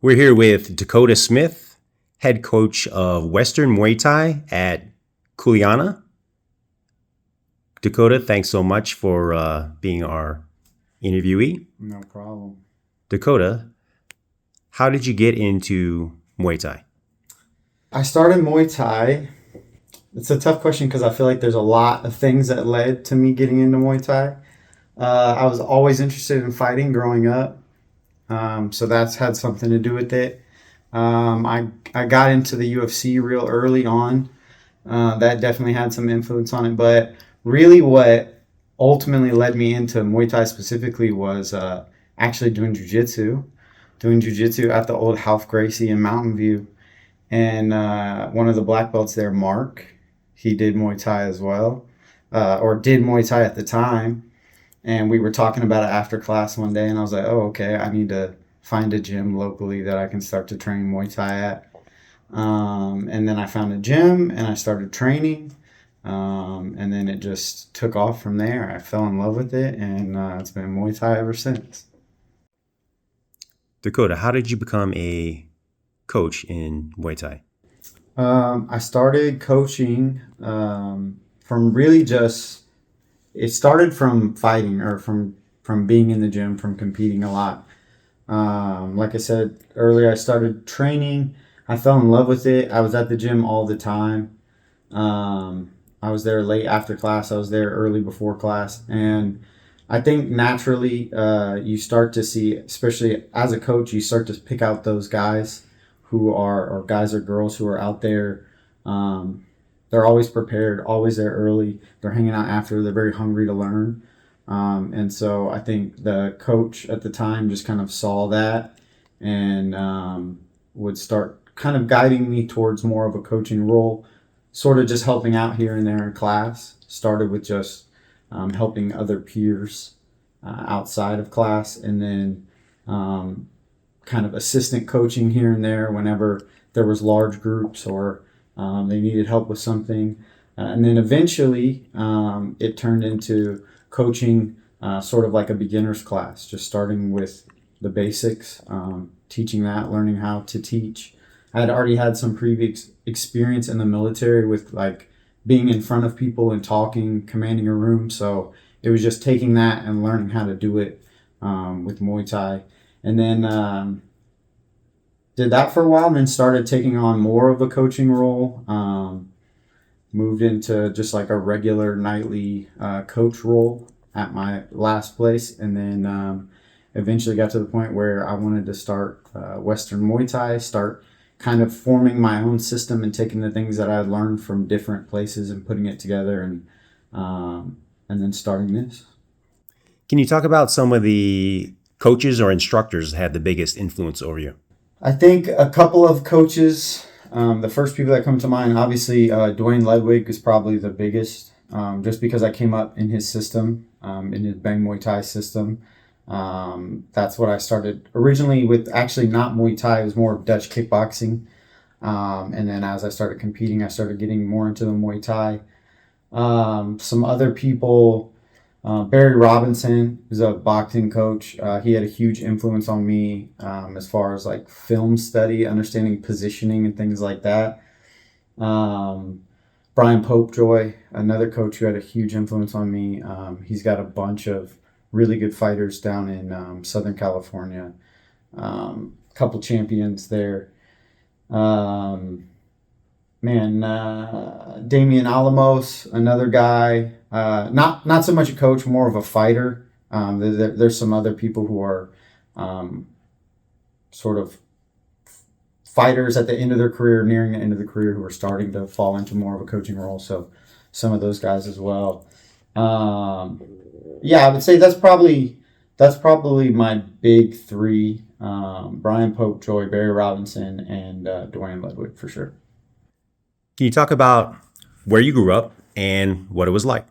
We're here with Dakota Smith, head coach of Western Muay Thai at Kuliana. Dakota, thanks so much for being our interviewee. No problem. Dakota, how did you get into Muay Thai? I started Muay Thai. It's a tough question because I feel like there's a lot of things that led to me getting into Muay Thai. I was always interested in fighting growing up, so that's had something to do with it. I got into the UFC real early on. That definitely had some influence on it. But really what ultimately led me into Muay Thai specifically was actually doing Jiu-Jitsu. Doing Jiu-Jitsu at the old Half Gracie in Mountain View. And one of the black belts there, Mark, he did Muay Thai as well, or did Muay Thai at the time. And we were talking about it after class one day, and I was like, oh, okay, I need to find a gym locally that I can start to train Muay Thai at. And then I found a gym, and I started training. And then it just took off from there. I fell in love with it, and it's been Muay Thai ever since. Dakota, how did you become a coach in Muay Thai? I started coaching from really just, it started from fighting or from being in the gym, from competing a lot. Like I said earlier, I started training. I fell in love with it. I was at the gym all the time. I was there late after class. I was there early before class. And I think naturally you start to see, especially as a coach, you start to pick out those guys who are, or guys or girls who are out there. They're always prepared, always there early. They're hanging out after. They're very hungry to learn. And so I think the coach at the time just kind of saw that and would start kind of guiding me towards more of a coaching role, sort of just helping out here and there in class. Started with just helping other peers outside of class, and then kind of assistant coaching here and there whenever there was large groups or they needed help with something. And then eventually it turned into coaching sort of like a beginner's class, just starting with the basics, teaching that, learning how to teach. I had already had some previous experience in the military with like being in front of people and talking, commanding a room. So it was just taking that and learning how to do it with Muay Thai. And then did that for a while and then started taking on more of a coaching role. Moved into just like a regular nightly coach role at my last place. And then eventually got to the point where I wanted to start Western Muay Thai, start kind of forming my own system and taking the things that I had learned from different places and putting it together and then starting this. Can you talk about some of the coaches or instructors that had the biggest influence over you? I think a couple of coaches, the first people that come to mind, obviously Dwayne Ledwig is probably the biggest, just because I came up in his system, in his Bang Muay Thai system. That's what I started originally with, actually not Muay Thai, it was more Dutch kickboxing. And then as I started competing, I started getting more into the Muay Thai. Some other people, Barry Robinson is a boxing coach. He had a huge influence on me as far as like film study, understanding positioning and things like that. Brian Popejoy, another coach who had a huge influence on me. He's got a bunch of really good fighters down in Southern California. Couple champions there. Damian Alamos, another guy. Not so much a coach, more of a fighter. There's some other people who are sort of fighters at the end of their career, nearing the end of the career, who are starting to fall into more of a coaching role. So some of those guys as well. I would say that's probably my big three: Brian Popejoy, Barry Robinson, and Dwayne Ledwig for sure. Can you talk about where you grew up and what it was like?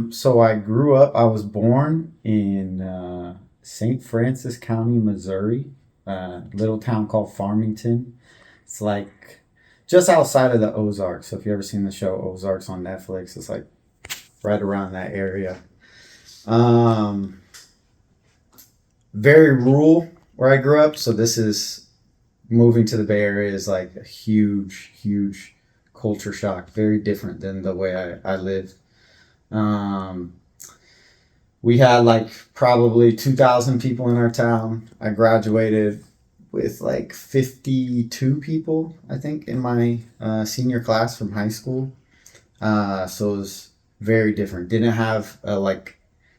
So I was born in St. Francis County, Missouri, a little town called Farmington. It's like just outside of the Ozarks. So if you've ever seen the show Ozarks on Netflix, it's like right around that area. Very rural where I grew up. So this is moving to the Bay Area is like a huge culture shock. Very different than the way I lived. Um, we had like probably 2,000 people in our town. I graduated with like 52 people, I think, in my senior class from high school. So it was very different. Didn't have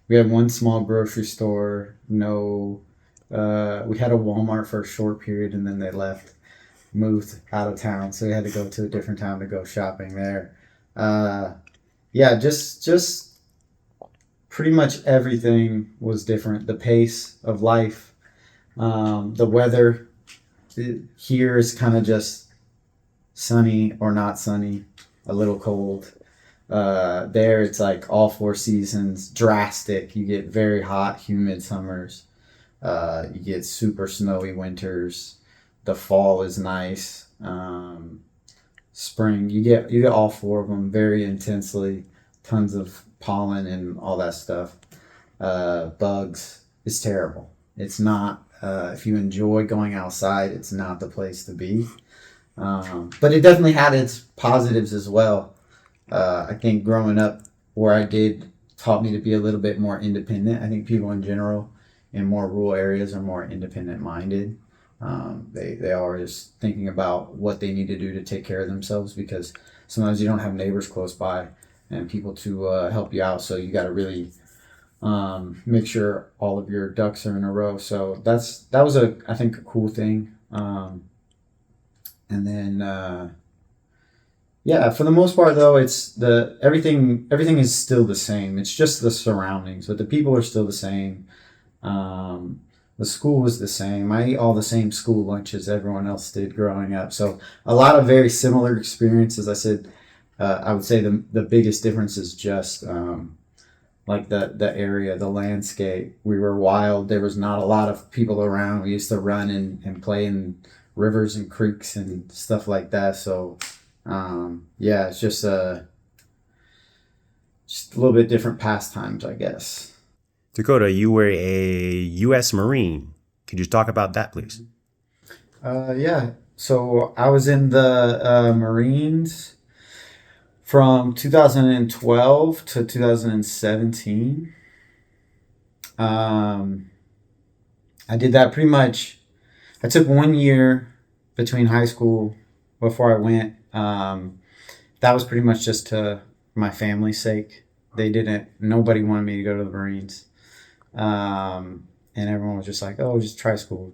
we had one small grocery store. No, we had a Walmart for a short period, and then they left, moved out of town, so we had to go to a different town to go shopping there. Uh, yeah, just pretty much everything was different. The pace of life, the weather here is kind of just sunny or not sunny, a little cold. There it's like all four seasons, drastic. You get very hot, humid summers. You get super snowy winters. The fall is nice. Spring, you get all four of them very intensely. Tons of pollen and all that stuff. Bugs. It's terrible. It's not. If you enjoy going outside, it's not the place to be. But it definitely had its positives as well. I think growing up where I did taught me to be a little bit more independent. I think people in general in more rural areas are more independent minded. They are just thinking about what they need to do to take care of themselves, because sometimes you don't have neighbors close by and people to help you out. So you got to really make sure all of your ducks are in a row. So that was I think a cool thing. And then yeah, for the most part though, it's everything is still the same. It's just the surroundings, but the people are still the same. The school was the same. I ate all the same school lunches everyone else did growing up. So a lot of very similar experiences. I said, I would say the biggest difference is just like the area, the landscape. We were wild. There was not a lot of people around. We used to run and play in rivers and creeks and stuff like that. So yeah, it's just a little bit different pastimes, I guess. Dakota, you were a U.S. Marine. Could you talk about that, please? Yeah. So I was in the Marines from 2012 to 2017. I did that pretty much. I took 1 year between high school before I went. That was pretty much just to my family's sake. Nobody wanted me to go to the Marines. And everyone was just like, oh, just try school.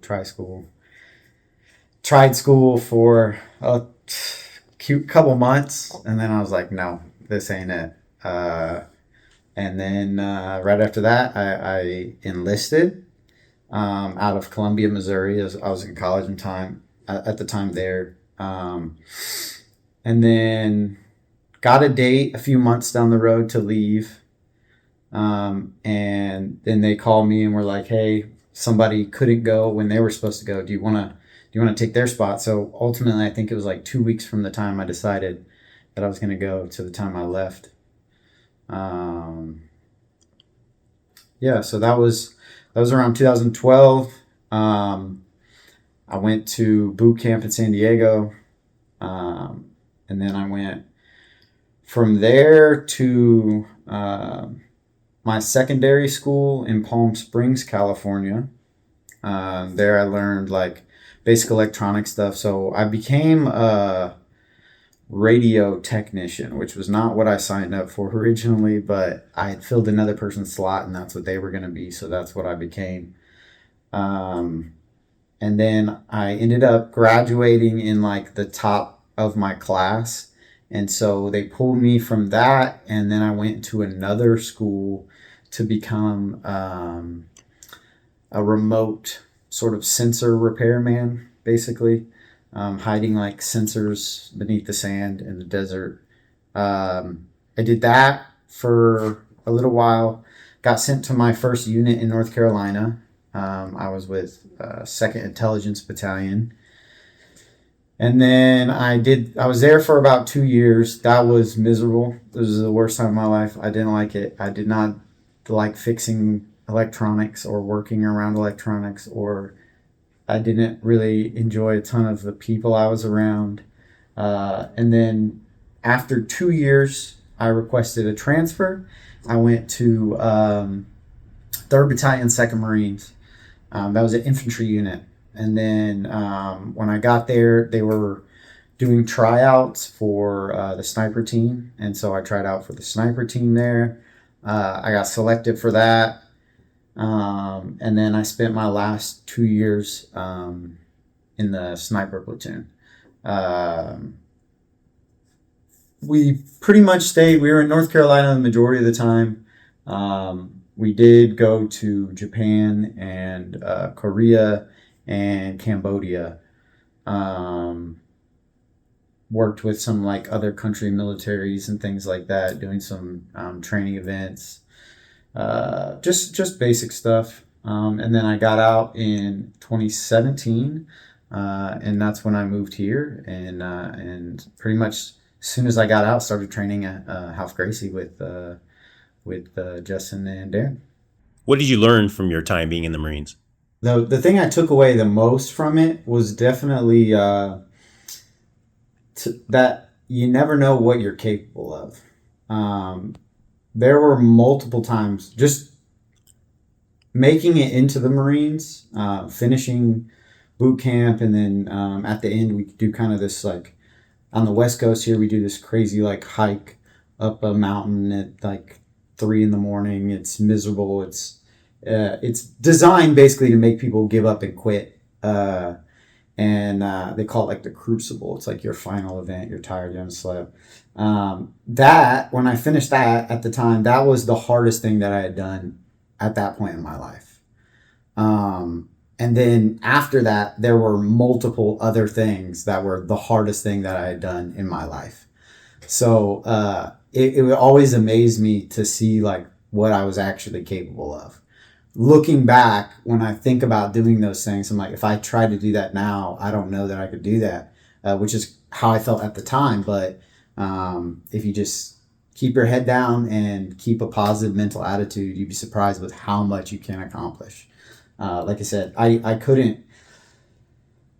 Tried school for a cute couple months, and then I was like, no, this ain't it. And then right after that, I enlisted out of Columbia, Missouri. I was in college at the time there. And then got a date a few months down the road to leave. And then they called me and were like, hey, somebody couldn't go when they were supposed to go. Do you want to take their spot? So ultimately, I think it was like 2 weeks from the time I decided that I was going to go to the time I left. Yeah, so that was around 2012. I went to boot camp in San Diego. And then I went from there to my secondary school in Palm Springs, California. There I learned like basic electronic stuff. So I became a radio technician, which was not what I signed up for originally, but I had filled another person's slot and that's what they were going to be. So that's what I became. And then I ended up graduating in like the top of my class. And so they pulled me from that, and then I went to another school to become a remote sort of sensor repairman, basically, hiding like sensors beneath the sand in the desert. I did that for a little while, got sent to my first unit in North Carolina. I was with 2nd Intelligence Battalion. And then I was there for about 2 years. That was miserable. It was the worst time of my life. I didn't like it. I did not like fixing electronics or working around electronics or I didn't really enjoy a ton of the people I was around. And then after 2 years, I requested a transfer. I went to 3rd Battalion, 2nd Marines. That was an infantry unit. And then when I got there, they were doing tryouts for the sniper team. And so I tried out for the sniper team there. I got selected for that. And then I spent my last 2 years in the sniper platoon. We pretty much stayed, we were in North Carolina the majority of the time. We did go to Japan and Korea and Cambodia. Worked with some like other country militaries and things like that, doing some training events, just basic stuff. And then I got out in 2017, and that's when I moved here. And pretty much as soon as I got out, started training at House Gracie with Justin and Darren. What did you learn from your time being in the Marines? The thing I took away the most from it was definitely that you never know what you're capable of. There were multiple times just making it into the Marines, finishing boot camp, and then at the end we do kind of this, like on the West Coast here, we do this crazy like hike up a mountain at like 3 a.m. It's miserable. It's designed basically to make people give up and quit. And they call it like the crucible. It's like your final event. You're tired, you haven't slept. That, when I finished that at the time, that was the hardest thing that I had done at that point in my life. And then after that, there were multiple other things that were the hardest thing that I had done in my life. So it would always amaze me to see like what I was actually capable of. Looking back, when I think about doing those things, I'm like, if I tried to do that now, I don't know that I could do that, which is how I felt at the time. But if you just keep your head down and keep a positive mental attitude, you'd be surprised with how much you can accomplish. Like I said, I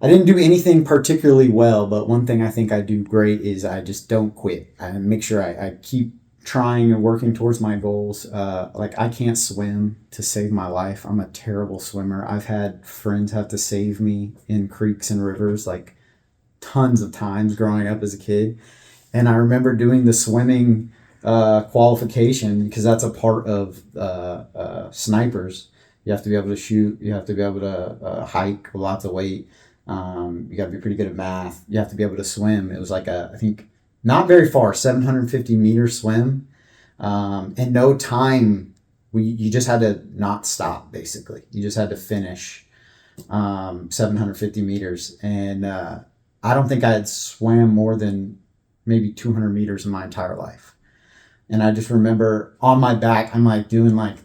didn't do anything particularly well, but one thing I think I do great is I just don't quit. I make sure I keep trying and working towards my goals. Like I can't swim to save my life. I'm a terrible swimmer. I've had friends have to save me in creeks and rivers like tons of times growing up as a kid. And I remember doing the swimming qualification, because that's a part of snipers. You have to be able to shoot. You have to be able to hike with lots of weight. You got to be pretty good at math. You have to be able to swim. It was like I think not very far, 750-meter swim, and no time. You just had to not stop. Basically, you just had to finish 750 meters, and I don't think I had swam more than maybe 200 meters in my entire life. And I just remember on my back, I'm like doing like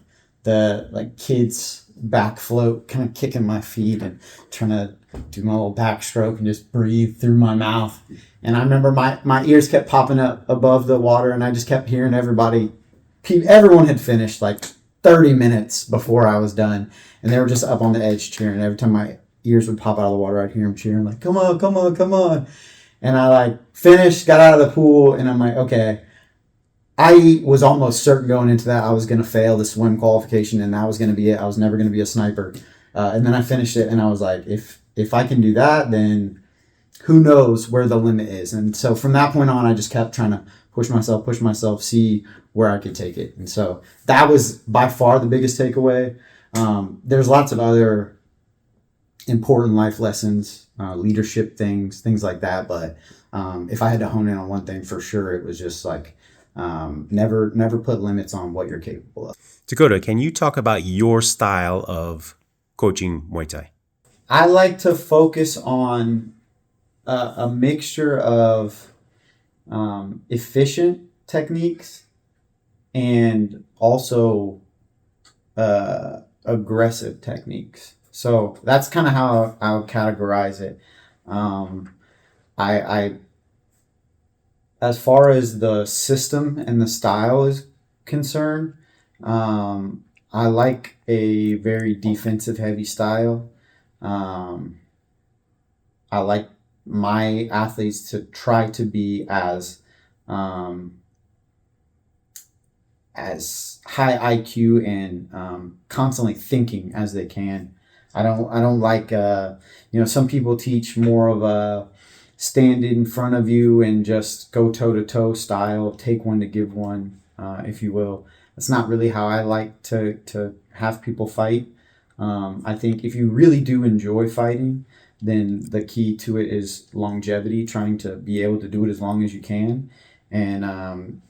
the like kids back float, kind of kicking my feet and trying to do my little backstroke and just breathe through my mouth. And I remember my ears kept popping up above the water, and I just kept hearing everyone had finished like 30 minutes before I was done, and they were just up on the edge cheering. Every time my ears would pop out of the water, I'd hear them cheering like, come on, come on, come on. And I like finished, got out of the pool, and I'm like, okay. I was almost certain going into that I was going to fail the swim qualification, and that was going to be it. I was never going to be a sniper. And then I finished it, and I was like, if I can do that, then who knows where the limit is. And so from that point on, I just kept trying to push myself, see where I could take it. And so that was by far the biggest takeaway. There's lots of other important life lessons, leadership things like that. But if I had to hone in on one thing for sure, it was just like, never put limits on what you're capable of. Dakota, can you talk about your style of coaching Muay Thai? I like to focus on a mixture of efficient techniques and also aggressive techniques. So that's kind of how I would categorize it. I as far as the system and the style is concerned, I like a very defensive heavy style. Um, I like my athletes to try to be um, as high IQ and constantly thinking as they can. I don't like some people teach more of a stand in front of you and just go toe to toe style, take one to give one, if you will. That's not really how I like to have people fight. I think if you really do enjoy fighting, then the key to it is longevity, trying to be able to do it as long as you can. And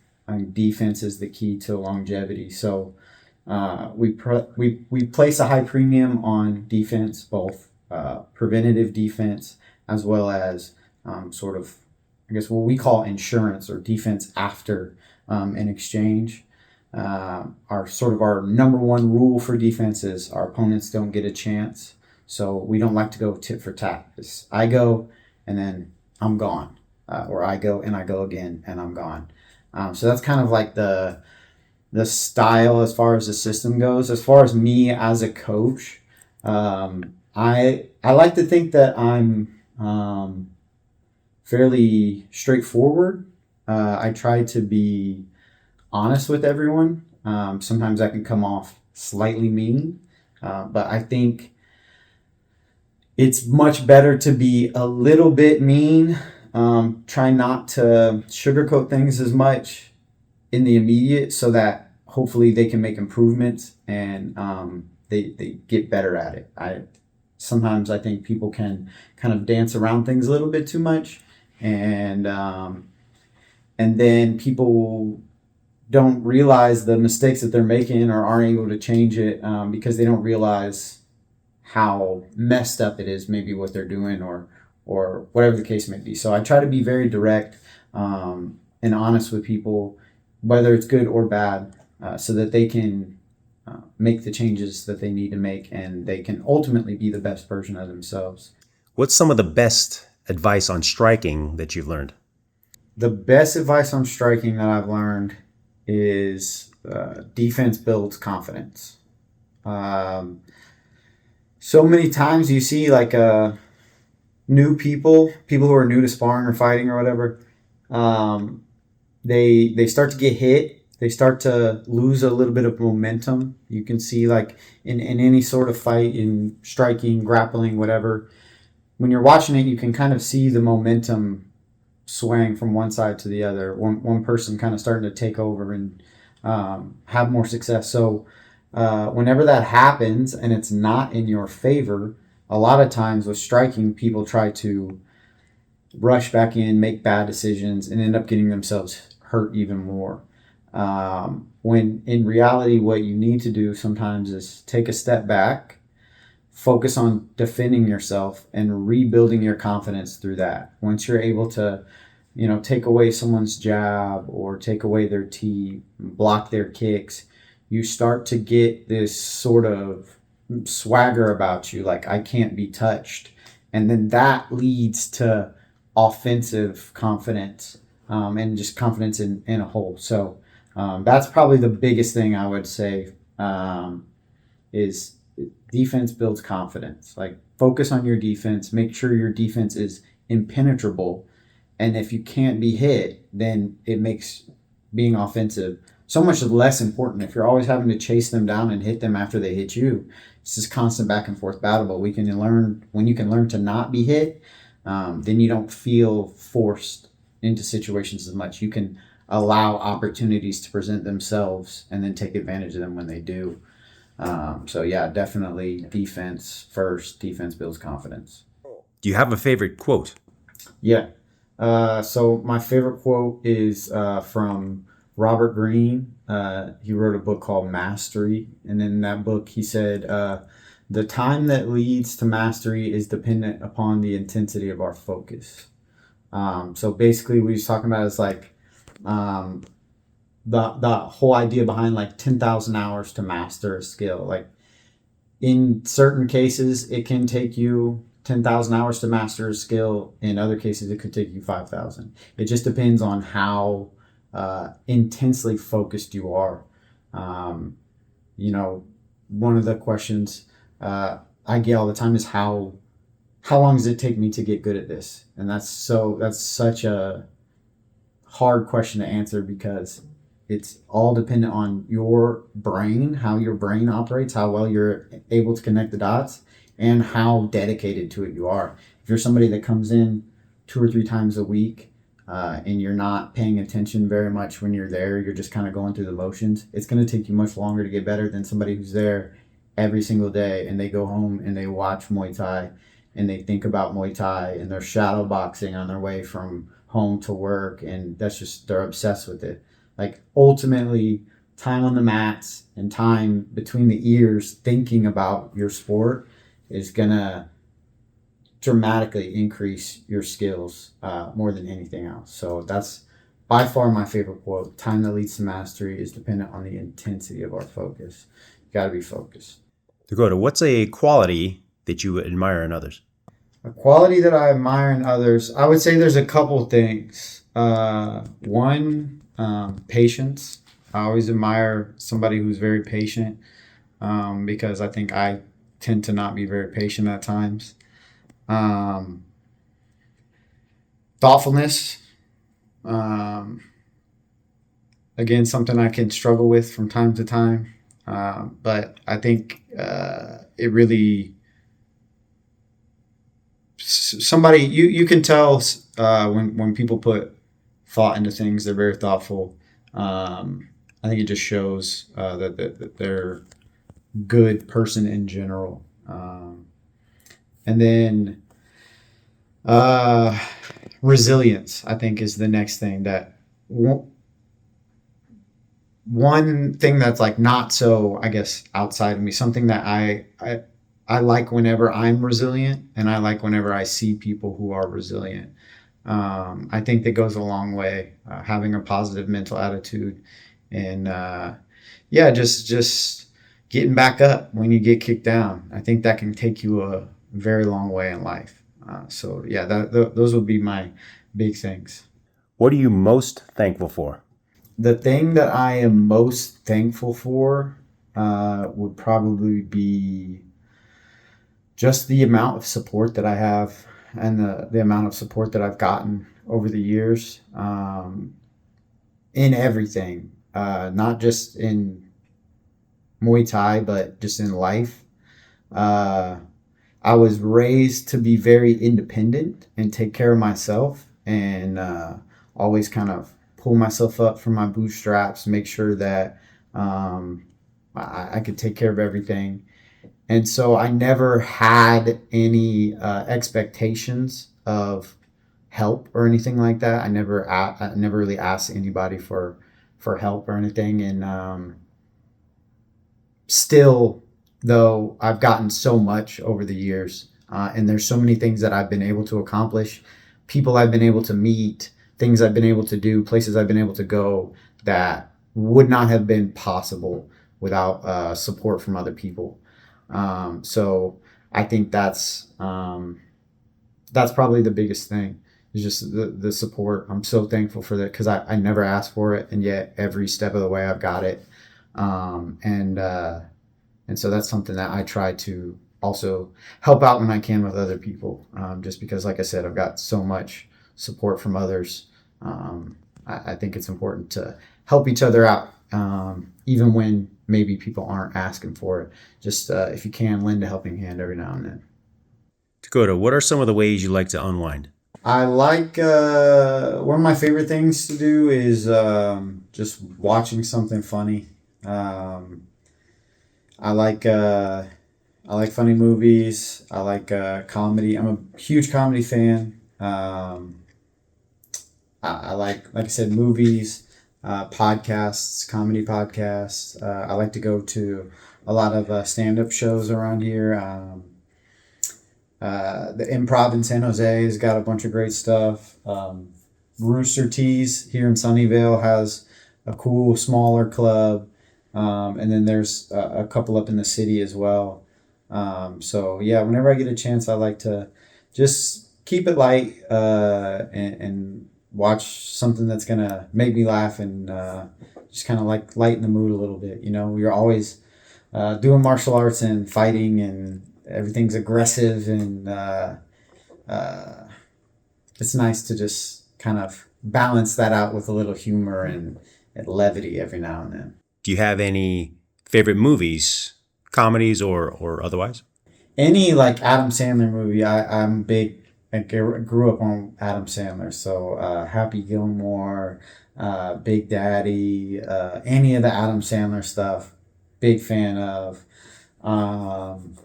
defense is the key to longevity. So we place a high premium on defense, both preventative defense as well as sort of, I guess, what we call insurance or defense after an exchange. Our number one rule for defense is our opponents don't get a chance. So we don't like to go tit for tat. It's I go and then I'm gone, or I go and I go again and I'm gone. So that's kind of like the style as far as the system goes. As far as me as a coach, I like to think that I'm fairly straightforward. I try to be honest with everyone. Sometimes I can come off slightly mean, but I think it's much better to be a little bit mean. Try not to sugarcoat things as much in the immediate so that hopefully they can make improvements and they get better at it. Sometimes I think people can kind of dance around things a little bit too much, and then people don't realize the mistakes that they're making or aren't able to change it because they don't realize how messed up it is, maybe what they're doing or whatever the case may be. So I try to be very direct and honest with people, whether it's good or bad, so that they can make the changes that they need to make and they can ultimately be the best version of themselves. What's some of the best advice on striking that you've learned? The best advice on striking that I've learned is defense builds confidence. Um, so many times you see like new people who are new to sparring or fighting or whatever, um, they start to get hit. They start to lose a little bit of momentum. You can see like in any sort of fight, in striking, grappling, whatever. When you're watching it, you can kind of see the momentum swaying from one side to the other. One person kind of starting to take over and have more success. So whenever that happens and it's not in your favor, a lot of times with striking, people try to rush back in, make bad decisions, and end up getting themselves hurt even more. When in reality, what you need to do sometimes is take a step back, focus on defending yourself and rebuilding your confidence through that. Once you're able to, take away someone's jab or take away their tee, block their kicks, you start to get this sort of swagger about you, like I can't be touched. And then that leads to offensive confidence and just confidence in a whole. So that's probably the biggest thing I would say is defense builds confidence. Like focus on your defense, make sure your defense is impenetrable. And if you can't be hit, then it makes being offensive so much less important. If you're always having to chase them down and hit them after they hit you, it's just constant back and forth battle. But when you can learn to not be hit, then you don't feel forced into situations as much. You can allow opportunities to present themselves and then take advantage of them when they do. So yeah, definitely defense first. Defense builds confidence. Do you have a favorite quote? Yeah. So my favorite quote is from Robert Greene. He wrote a book called Mastery, and in that book he said, "The time that leads to mastery is dependent upon the intensity of our focus." So basically, what he's talking about is like um, the whole idea behind like 10,000 hours to master a skill. Like in certain cases, it can take you 10,000 hours to master a skill. In other cases, it could take you 5,000. It just depends on how intensely focused you are. Um, One of the questions I get all the time is how long does it take me to get good at this? And that's such a hard question to answer because it's all dependent on your brain, how your brain operates, how well you're able to connect the dots, and how dedicated to it you are. If you're somebody that comes in 2 or 3 times a week and you're not paying attention very much when you're there, you're just kind of going through the motions, it's going to take you much longer to get better than somebody who's there every single day and they go home and they watch Muay Thai and they think about Muay Thai and they're shadow boxing on their way from home to work, and that's just, they're obsessed with it. Like ultimately, time on the mats and time between the ears thinking about your sport is gonna dramatically increase your skills more than anything else. So that's by far my favorite quote. Time that leads to mastery is dependent on the intensity of our focus. You got to be focused. Dakota, what's a quality that you admire in others? A quality that I admire in others, I would say there's a couple things. One, patience. I always admire somebody who's very patient because I think I tend to not be very patient at times. Thoughtfulness. Again, something I can struggle with from time to time. But I think it really, somebody, you can tell when people put thought into things, they're very thoughtful. I think it just shows that they're a good person in general. And then resilience, I think, is the next thing. That one thing that's like not so, I guess, outside of me, something that I like whenever I'm resilient, and I like whenever I see people who are resilient. I think that goes a long way, having a positive mental attitude, and just getting back up when you get kicked down. I think that can take you a very long way in life. Those would be my big things. What are you most thankful for? The thing that I am most thankful for would probably be just the amount of support that I have and the amount of support that I've gotten over the years in everything, not just in Muay Thai, but just in life. I was raised to be very independent and take care of myself, and always kind of pull myself up from my bootstraps, make sure that I could take care of everything. And so I never had any expectations of help or anything like that. I never really asked anybody for help or anything. And still, though, I've gotten so much over the years, and there's so many things that I've been able to accomplish, people I've been able to meet, things I've been able to do, places I've been able to go that would not have been possible without support from other people. So I think that's probably the biggest thing, is just the support. I'm so thankful for that because I never asked for it, and yet every step of the way I've got it. And so that's something that I try to also help out when I can with other people, just because, like I said, I've got so much support from others. I think it's important to help each other out, even when maybe people aren't asking for it. Just if you can, lend a helping hand every now and then. Dakota, what are some of the ways you like to unwind? I like, one of my favorite things to do is just watching something funny. I like funny movies. I like comedy. I'm a huge comedy fan. I like I said, movies, podcasts, comedy podcasts. I like to go to a lot of stand-up shows around here. The Improv in San Jose has got a bunch of great stuff. Rooster Teas here in Sunnyvale has a cool, smaller club. And then there's a couple up in the city as well. So yeah, whenever I get a chance, I like to just keep it light and watch something that's gonna make me laugh and just kind of like lighten the mood a little bit. You know, you're always doing martial arts and fighting and everything's aggressive, and it's nice to just kind of balance that out with a little humor and levity every now and then. Do you have any favorite movies, comedies or otherwise? Any like Adam Sandler movie, I'm big. I grew up on Adam Sandler, so Happy Gilmore, Big Daddy, any of the Adam Sandler stuff, big fan of. Um,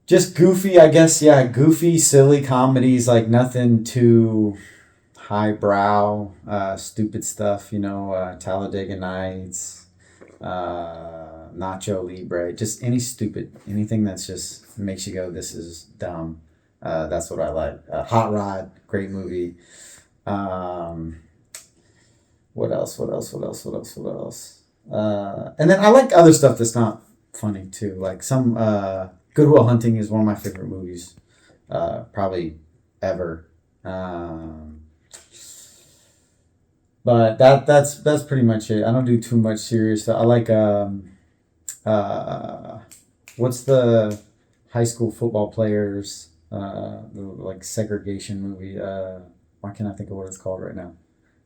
just goofy, I guess. Yeah, goofy, silly comedies, like nothing too highbrow, stupid stuff. Talladega Nights, Nacho Libre, just anything that's just makes you go, this is dumb. That's what I like. Hot Rod, great movie. Um, what else? What else? What else? What else? What else? And then I like other stuff that's not funny too. Like some Good Will Hunting is one of my favorite movies, probably ever. But that's pretty much it. I don't do too much serious stuff. I like uh, what's the high school football players like segregation movie? Why can't I think of what it's called right now?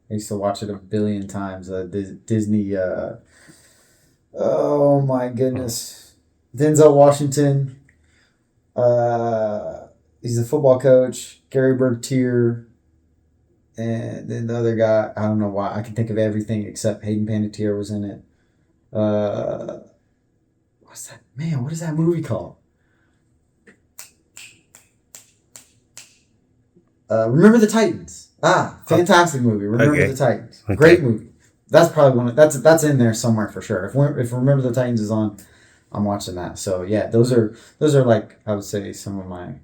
I used to watch it a billion times. Disney. Oh my goodness, Denzel Washington. He's a football coach. Gary Bertier. And then the other guy, I don't know why. I can think of everything except Hayden Panettiere was in it. What's that? Man, what is that movie called? Remember the Titans. Fantastic movie. Remember the Titans. Okay. Great movie. That's probably that's in there somewhere for sure. If Remember the Titans is on, I'm watching that. So yeah, those are like, I would say, some of my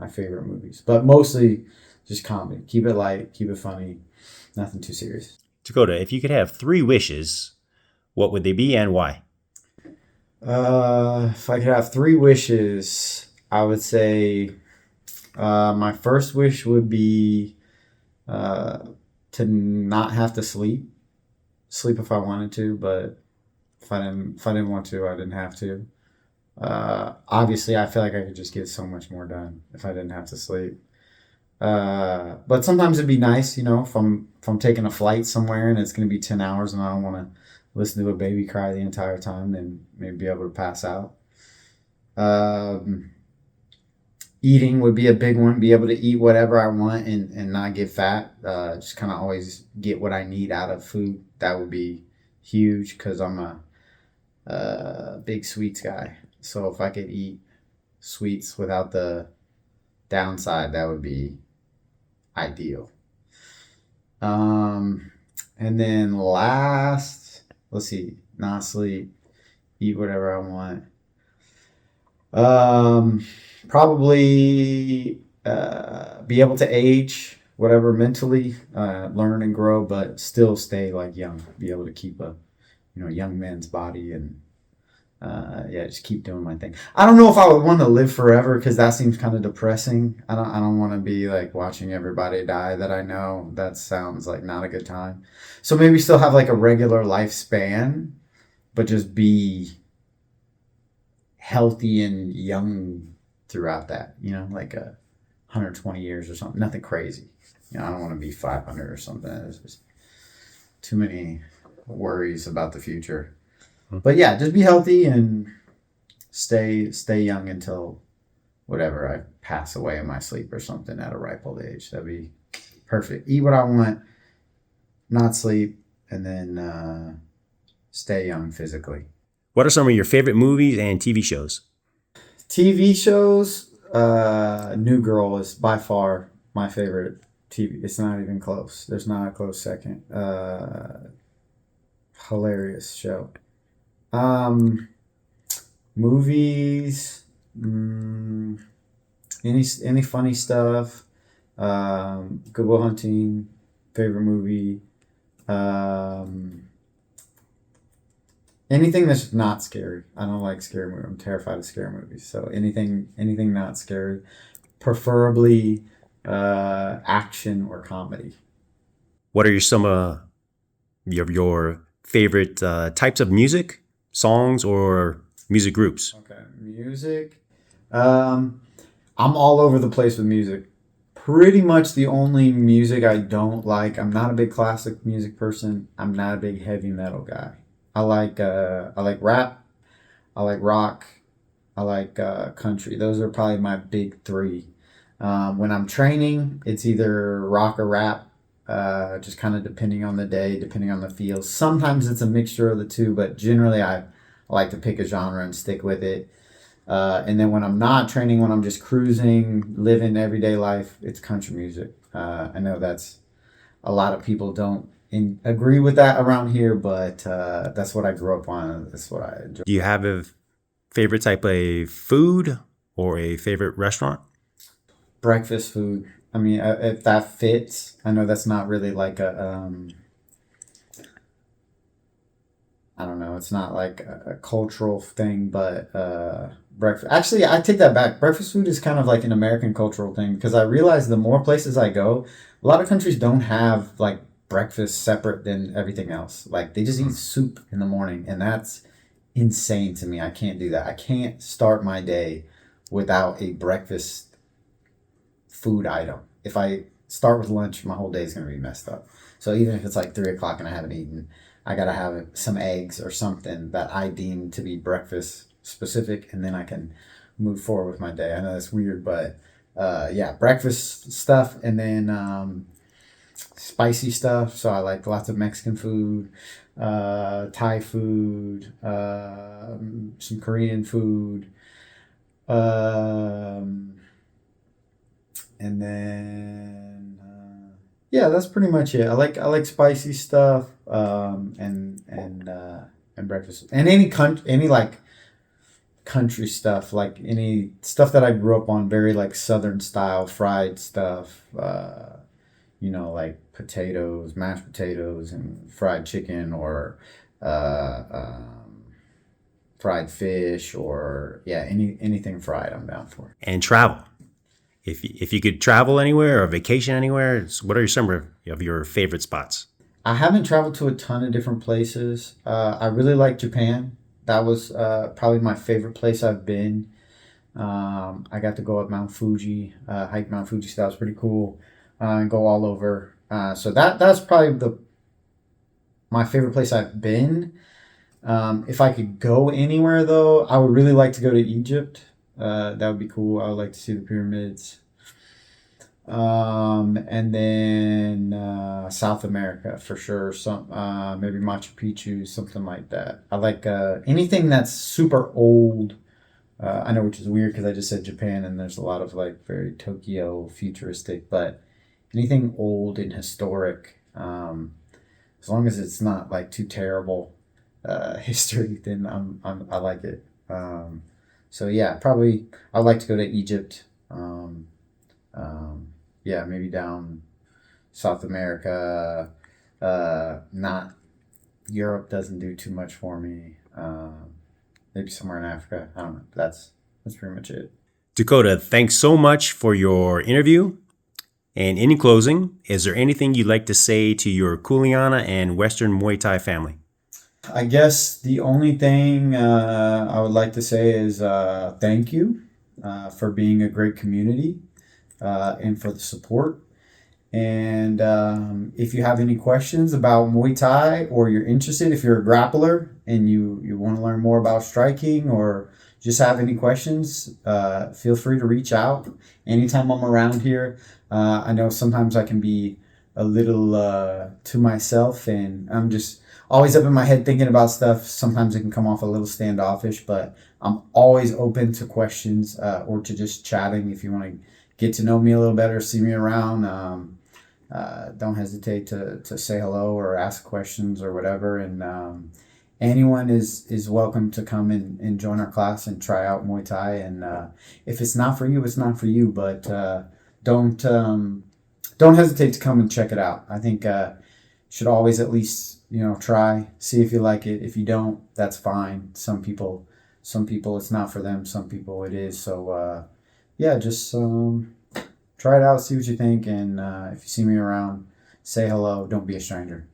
favorite movies. But mostly just comedy. Keep it light, keep it funny, nothing too serious. Dakota, if you could have 3 wishes, what would they be and why? If I could have 3 wishes, I would say my first wish would be to not have to sleep. Sleep if I wanted to, but if I didn't want to, I didn't have to. Obviously, I feel like I could just get so much more done if I didn't have to sleep. But sometimes it'd be nice, if I'm taking a flight somewhere and it's going to be 10 hours and I don't want to listen to a baby cry the entire time, then maybe be able to pass out. Eating would be a big one. Be able to eat whatever I want and not get fat. Just kind of always get what I need out of food. That would be huge because I'm a big sweets guy. So if I could eat sweets without the downside, that would be ideal. And then last, let's see, not sleep, eat whatever I want. Probably be able to age whatever mentally, learn and grow, but still stay like young. Be able to keep a young man's body and just keep doing my thing. I don't know if I would want to live forever because that seems kind of depressing. I don't want to be like watching everybody die that I know. That sounds like not a good time. So maybe still have like a regular lifespan, but just be healthy and young throughout that. Like 120 years or something. Nothing crazy. I don't want to be 500 or something. There's just too many worries about the future. But yeah, just be healthy and stay young until whatever I pass away in my sleep or something at a ripe old age. That'd be perfect. Eat what I want, not sleep, and then stay young physically. What are some of your favorite movies and TV shows? TV shows, New Girl is by far my favorite TV. It's not even close. There's not a close second. Hilarious show. Movies, any funny stuff. Good Will Hunting, favorite movie. Anything that's not scary. I don't like scary movies. I'm terrified of scary movies. So anything not scary, preferably action or comedy. What are some of your favorite types of music, songs, or music groups? Okay, music. Um, I'm all over the place with music. Pretty much the only music I don't like. I'm not a big classic music person. I'm not a big heavy metal guy. I like rap. I like rock. I like country. Those are probably my big three. When I'm training, it's either rock or rap, just kind of depending on the day, depending on the feel. Sometimes it's a mixture of the two, but generally I like to pick a genre and stick with it. And then when I'm not training, when I'm just cruising, living everyday life, it's country music. I know that's a lot of people don't agree with that around here, but that's what I grew up on. That's what I enjoy. Do you have a favorite type of food or a favorite restaurant? Breakfast food. I mean, if that fits, I know that's not really like I don't know, it's not like a cultural thing, but breakfast. Actually, I take that back. Breakfast food is kind of like an American cultural thing because I realize the more places I go, a lot of countries don't have like breakfast separate than everything else. Like they just eat soup in the morning, and that's insane to me. I can't do that. I can't start my day without a breakfast food item. If I start with lunch, my whole day is going to be messed up. So even if it's like 3 o'clock and I haven't eaten, I got to have some eggs or something that I deem to be breakfast specific, and then I can move forward with my day. I know that's weird, but yeah, breakfast stuff, and then spicy stuff. So I like lots of Mexican food, Thai food, some Korean food. Um, and then yeah, that's pretty much it. I like spicy stuff, and breakfast, and any like country stuff, like any stuff that I grew up on, very like southern style fried stuff. Like potatoes, mashed potatoes, and fried chicken, or uh, um, fried fish, or yeah, anything fried, I'm down for. And travel. If you could travel anywhere or vacation anywhere, what are some of your favorite spots? I haven't traveled to a ton of different places. I really like Japan. That was probably my favorite place I've been. I got to go up Mount Fuji, hike Mount Fuji, so that was pretty cool, and go all over. So that's probably the my favorite place I've been. If I could go anywhere though, I would really like to go to Egypt. That would be cool. I would like to see the pyramids. And then South America for sure. Some maybe Machu Picchu, something like that. I like anything that's super old. I know, which is weird because I just said Japan, and there's a lot of like very Tokyo futuristic, but anything old and historic, as long as it's not like too terrible history, then I like it. So yeah, probably I'd like to go to Egypt. Yeah, maybe down South America. Not Europe doesn't do too much for me. Maybe somewhere in Africa. I don't know. That's pretty much it. Dakota, thanks so much for your interview. And in closing, is there anything you'd like to say to your Kuleana and Western Muay Thai family? I guess the only thing I would like to say is thank you for being a great community and for the support. And if you have any questions about Muay Thai, or you're interested, if you're a grappler and you want to learn more about striking, or just have any questions, feel free to reach out anytime I'm around here. I know sometimes I can be a little to myself, and I'm just always up in my head thinking about stuff. Sometimes it can come off a little standoffish, but I'm always open to questions or to just chatting. If you want to get to know me a little better, see me around, don't hesitate to say hello or ask questions or whatever. And anyone is welcome to come and join our class and try out Muay Thai. And if it's not for you, it's not for you. But don't hesitate to come and check it out. I think should always at least try, see if you like it. If you don't, that's fine. Some people it's not for them. Some people it is. So yeah, just try it out, see what you think, and if you see me around, say hello. Don't be a stranger.